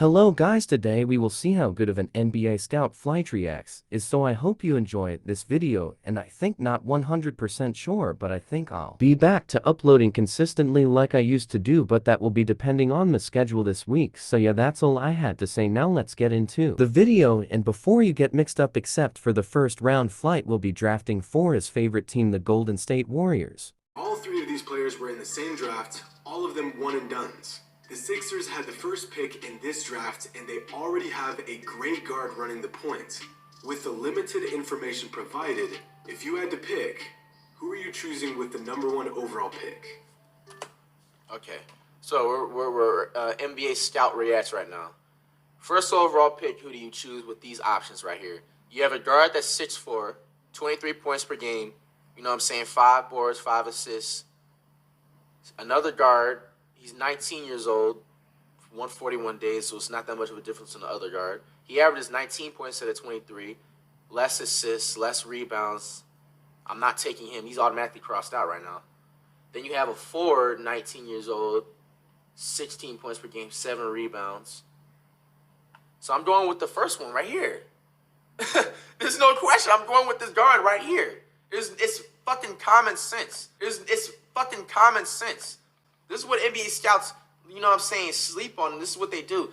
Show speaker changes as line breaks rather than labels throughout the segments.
Hello guys, today we will see how good of an NBA scout Flightreacts is, so I hope you enjoy this video, and I think not 100% sure, but I think I'll be back to uploading consistently like I used to do, but that will be depending on the schedule this week. So yeah, that's all I had to say. Now let's get into the video, and before you get mixed up, except for the first round, Flight will be drafting for his favorite team, the Golden State Warriors.
All three of these players were in the same draft, all of them one and dones. The Sixers had the first pick in this draft, and they already have a great guard running the point. With the limited information provided, if you had to pick, who are you choosing with the #1 overall pick?
Okay, so we're NBA scout reacts right now. First overall pick, who do you choose with these options right here? You have a guard that's 6'4", 23 points per game. You know what I'm saying? 5 boards, 5 assists. Another guard, he's 19 years old, 141 days, so it's not that much of a difference in the other guard. He averages 19 points instead of 23, less assists, less rebounds. I'm not taking him. He's automatically crossed out right now. Then you have a forward, 19 years old, 16 points per game, 7 rebounds. So I'm going with the first one right here. There's no question. I'm going with this guard right here. It's fucking common sense. It's fucking common sense. This is what NBA scouts, you know what I'm saying, sleep on. This is what they do.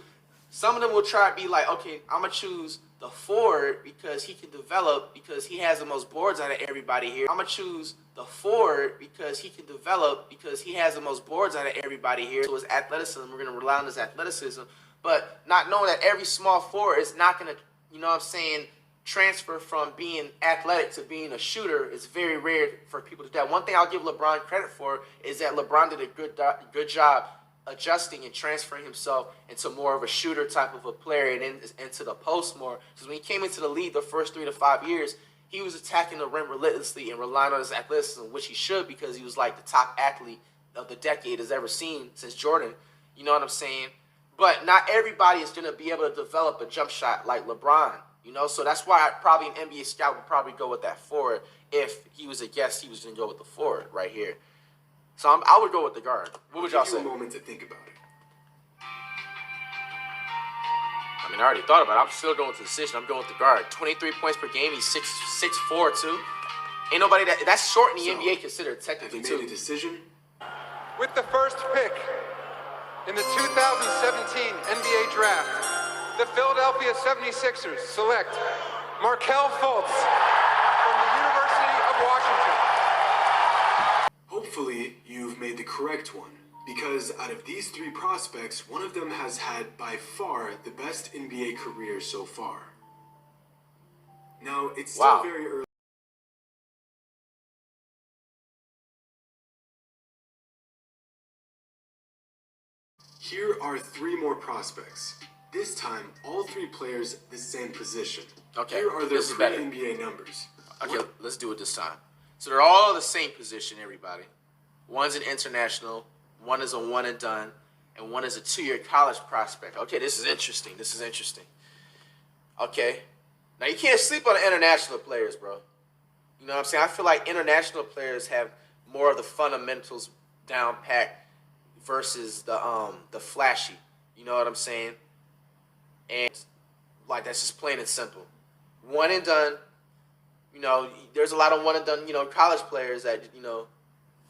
Some of them will try to be like, okay, I'm going to choose the forward because he can develop, because he has the most boards out of everybody here. I'm going to choose the forward because he can develop, because he has the most boards out of everybody here. So his athleticism, we're going to rely on his athleticism. But not knowing that every small forward is not going to, you know what I'm saying, transfer from being athletic to being a shooter. Is very rare for people to do that. One thing I'll give LeBron credit for is that LeBron did a good job adjusting and transferring himself into more of a shooter type of a player and into the post more. Because when he came into the league the first 3 to 5 years, he was attacking the rim relentlessly and relying on his athleticism, which he should, because he was like the top athlete of the decade has ever seen since Jordan. You know what I'm saying? But not everybody is going to be able to develop a jump shot like LeBron. You know, so that's why probably an NBA scout would probably go with that forward. If he was a guest, he was going to go with the forward right here. So I would go with the guard. What would y'all say?
Give you a moment to think about it.
I mean, I already thought about it. I'm still going with the decision. I'm going with the guard. 23 points per game. He's 6'4", too. Ain't nobody that's short in the NBA considered technically,
have you made a decision?
With the first pick in the 2017 NBA Draft, the Philadelphia 76ers select Markelle Fultz from the University of Washington.
Hopefully, you've made the correct one, because out of these 3 prospects, one of them has had by far the best NBA career so far. Now, it's still very early. Here are 3 more prospects. This time, all 3 players the same position.
Okay,
here are their pre-NBA numbers.
Okay, let's do it this time. So they're all the same position, everybody. One's an international, one is a one and done, and one is a 2-year college prospect. Okay, this is interesting. This is interesting. Okay. Now, you can't sleep on the international players, bro. You know what I'm saying? I feel like international players have more of the fundamentals down pat versus the flashy. You know what I'm saying? And like, that's just plain and simple. One and done. You know, there's a lot of one and done, you know, college players that, you know,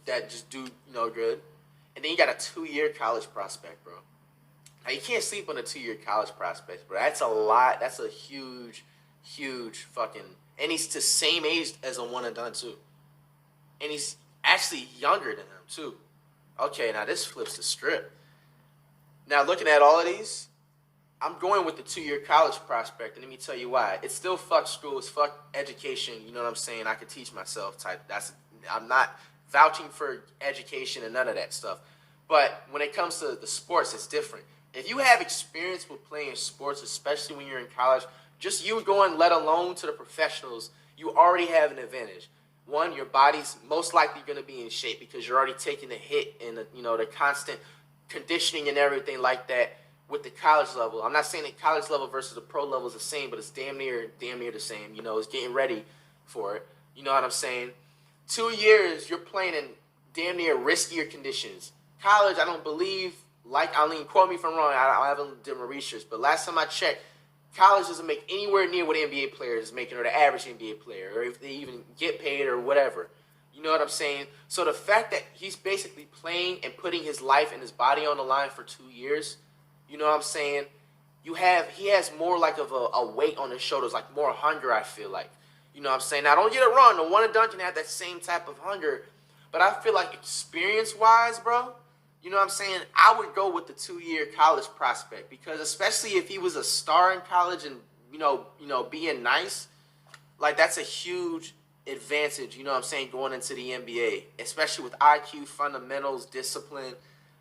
that just do, you know, good. And then you got a 2-year college prospect, bro. Now, you can't sleep on a 2-year college prospect, bro. That's a lot. That's a huge, huge fucking... And he's the same age as a one and done, too. And he's actually younger than him, too. Okay, now this flips the script. Now, looking at all of these, I'm going with the 2-year college prospect, and let me tell you why. It's still fuck school, it's fuck education, you know what I'm saying? I could teach myself type. I'm not vouching for education and none of that stuff. But when it comes to the sports, it's different. If you have experience with playing sports, especially when you're in college, just you going, let alone to the professionals, you already have an advantage. One, your body's most likely going to be in shape because you're already taking the hit and the constant conditioning and everything like that with the college level. I'm not saying the college level versus the pro level is the same, but it's damn near the same. You know, it's getting ready for it. You know what I'm saying? 2 years, you're playing in damn near riskier conditions. College, I don't believe I mean, quote me if I'm wrong, I haven't done my research, but last time I checked, college doesn't make anywhere near what NBA players is making, or the average NBA player, or if they even get paid or whatever. You know what I'm saying? So the fact that he's basically playing and putting his life and his body on the line for 2 years, you know what I'm saying? He has more like of a weight on his shoulders, like more hunger, I feel like. You know what I'm saying? Now, don't get it wrong. The one and done can have that same type of hunger. But I feel like experience-wise, bro, you know what I'm saying? I would go with the 2-year college prospect, because especially if he was a star in college and, you know, being nice, like that's a huge advantage, you know what I'm saying, going into the NBA, especially with IQ, fundamentals, discipline,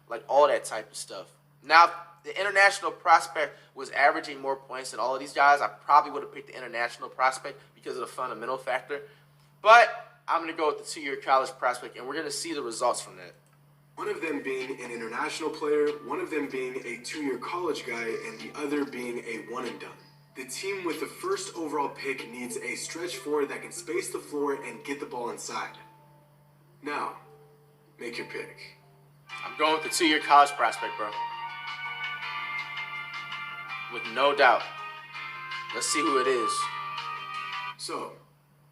like all that type of stuff. Now, the international prospect was averaging more points than all of these guys. I probably would have picked the international prospect because of the fundamental factor. But I'm going to go with the 2-year college prospect, and we're going to see the results from that.
One of them being an international player, one of them being a 2-year college guy, and the other being a one and done. The team with the first overall pick needs a stretch forward that can space the floor and get the ball inside. Now, make your pick.
I'm going with the 2-year college prospect, bro. With no doubt. Let's see who it is.
So,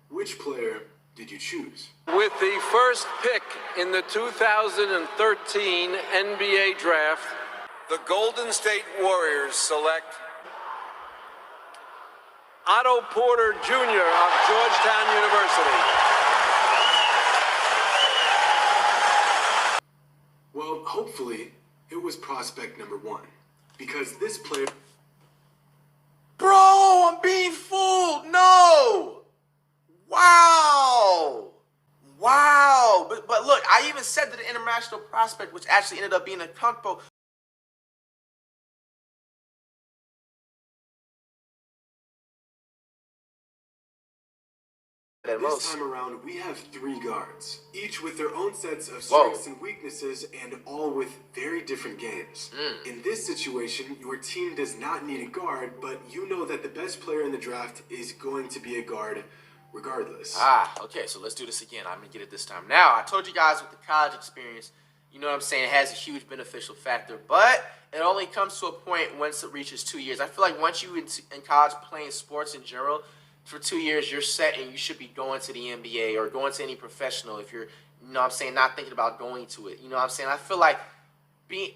which player did you choose?
With the first pick in the 2013 NBA Draft, the Golden State Warriors select Otto Porter Jr. of Georgetown University.
Well, hopefully, it was prospect number 1. Because this player...
Bro, I'm being fooled. No. Wow. But look, I even said that the international prospect, which actually ended up being a Kumpo.
This time around, we have 3 guards, each with their own sets of strengths and weaknesses, and all with very different games. In this situation, your team does not need a guard, but you know that the best player in the draft is going to be a guard regardless.
Okay, so let's do this again. I'm going to get it this time. Now, I told you guys with the college experience, you know what I'm saying, it has a huge beneficial factor, but it only comes to a point once it reaches 2 years. I feel like once you in college playing sports in general, for 2 years, you're set and you should be going to the NBA or going to any professional if you're, you know what I'm saying, not thinking about going to it. You know what I'm saying? I feel like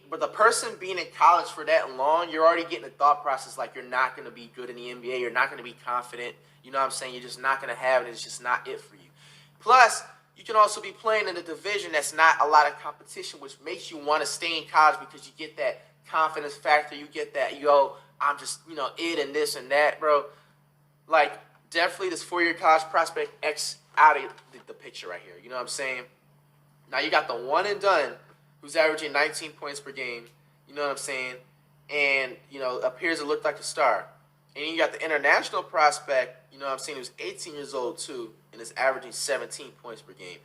but the person being in college for that long, you're already getting a thought process like you're not going to be good in the NBA. You're not going to be confident. You know what I'm saying? You're just not going to have it. It's just not it for you. Plus, you can also be playing in a division that's not a lot of competition, which makes you want to stay in college because you get that confidence factor. You get that, yo, I'm just, you know, it and this and that, bro. Like, definitely this 4-year college prospect X out of the picture right here. You know what I'm saying? Now you got the one and done who's averaging 19 points per game. You know what I'm saying? And, you know, appears to look like a star. And you got the international prospect, you know what I'm saying, who's 18 years old too, and is averaging 17 points per game.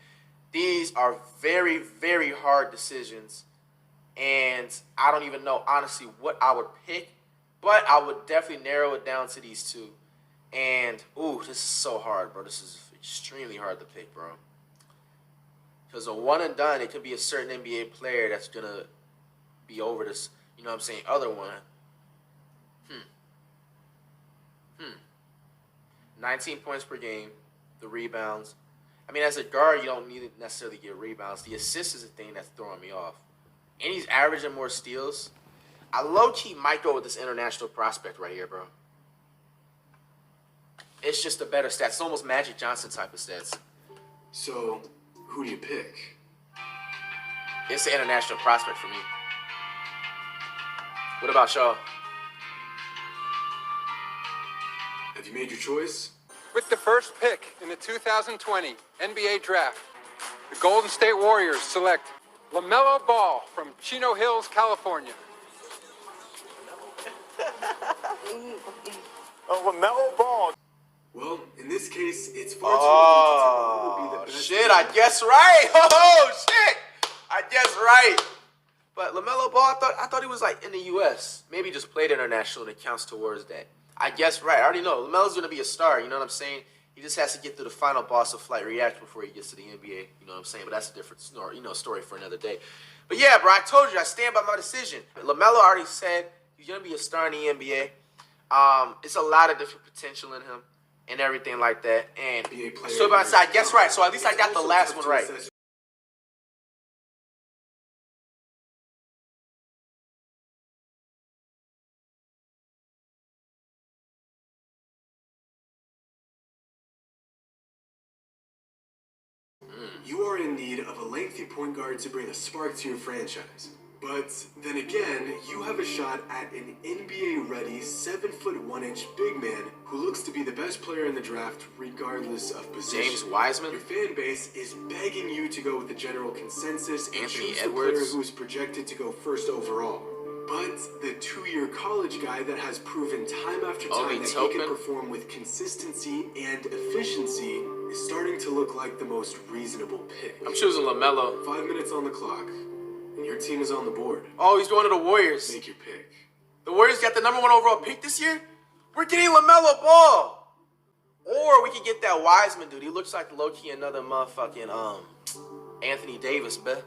These are very, very hard decisions. And I don't even know, honestly, what I would pick. But I would definitely narrow it down to these two. And, ooh, this is so hard, bro. This is extremely hard to pick, bro. Because a one and done, it could be a certain NBA player that's going to be over this, you know what I'm saying, other one. 19 points per game, the rebounds. I mean, as a guard, you don't need to necessarily get rebounds. The assist is the thing that's throwing me off. And he's averaging more steals. I low-key might go with this international prospect right here, bro. It's just a better stats. It's almost Magic Johnson type of stats.
So, who do you pick?
It's the international prospect for me. What about y'all?
Have you made your choice?
With the first pick in the 2020 NBA Draft, the Golden State Warriors select LaMelo Ball from Chino Hills, California.
LaMelo Ball.
Well, in this case, it's far too early to tell who will be the best.
Shit, I guess right. Oh, shit. I guess right. But LaMelo Ball, I thought he was like in the U.S. Maybe just played international and it counts towards that. I guess right. I already know. LaMelo's going to be a star. You know what I'm saying? He just has to get through the final boss of Flight Reacts before he gets to the NBA. You know what I'm saying? But that's a different story, story for another day. But yeah, bro, I told you, I stand by my decision. LaMelo already said he's going to be a star in the NBA. It's a lot of different potential in him and everything like that. And so I guess right. So at least I got the last one right.
You are in need of a lengthy point guard to bring a spark to your franchise. But then again, you have a shot at an NBA-ready 7'1" big man who looks to be the best player in the draft regardless of position.
James Wiseman?
Your fan base is begging you to go with the general consensus and
Anthony
choose
Edwards?
the player who is projected to go first overall. But the 2-year college guy that has proven time after time that he can perform with consistency and efficiency is starting to look like the most reasonable pick.
I'm choosing LaMelo.
5 minutes on the clock, and your team is on the board.
Oh, he's going to the Warriors.
Make your pick.
The Warriors got the #1 overall pick this year? We're getting LaMelo Ball. Or we could get that Wiseman dude. He looks like low-key another motherfucking Anthony Davis, bruh.